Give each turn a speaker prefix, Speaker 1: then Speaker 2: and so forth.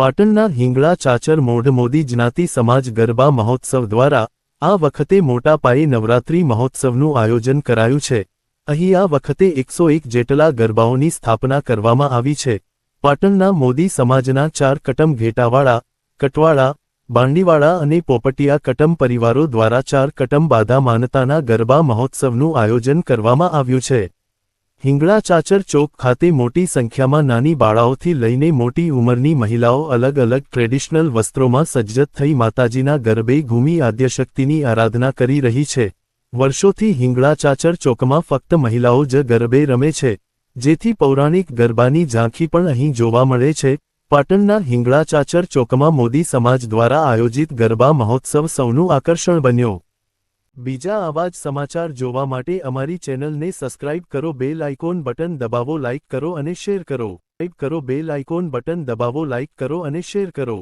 Speaker 1: પાટણના હિંગળા ચાચર મોઢ મોદી જ્ઞાતિ સમાજ ગરબા મહોત્સવ દ્વારા આ વખતે મોટા પાયે નવરાત્રિ મહોત્સવનું આયોજન કરાયું છે। અહીં આ વખતે 101 જેટલા ગરબાઓની સ્થાપના કરવામાં આવી છે। પાટણના મોદી સમાજના 4 કટમ ઘેટાવાળા, કટવાળા, બાંડીવાળા અને પોપટિયા કટમ પરિવારો દ્વારા 4 કટમ બાધા માનતાના ગરબા મહોત્સવનું આયોજન કરવામાં આવ્યું છે। હિંગળા ચાચર ચોક ખાતે મોટી સંખ્યામાં નાની બાળાઓથી લઈને મોટી ઉંમરની મહિલાઓ અલગ અલગ ટ્રેડિશનલ વસ્ત્રોમાં સજ્જ થઈ માતાજીના ગરબે ઘૂમી આદ્યશક્તિની આરાધના કરી રહી છે। વર્ષોથી હિંગળા ચાચર ચોકમાં ફક્ત મહિલાઓ જ ગરબે રમે છે, જેથી પૌરાણિક ગરબાની ઝાંખી પણ અહીં જોવા મળે છે। પાટણના હિંગળા ચાચર ચોકમાં મોદી સમાજ દ્વારા આયોજિત ગરબા મહોત્સવ સૌનું આકર્ષણ બન્યો। બીજા આવા જ સમાચાર જોવા માટે અમારી ચેનલને સબસ્ક્રાઇબ કરો, બેલ આઇકોન બટન દબાવો, લાઇક કરો અને શેર કરો। બેલ આઇકોન બટન દબાવો, લાઇક કરો અને શેર કરો।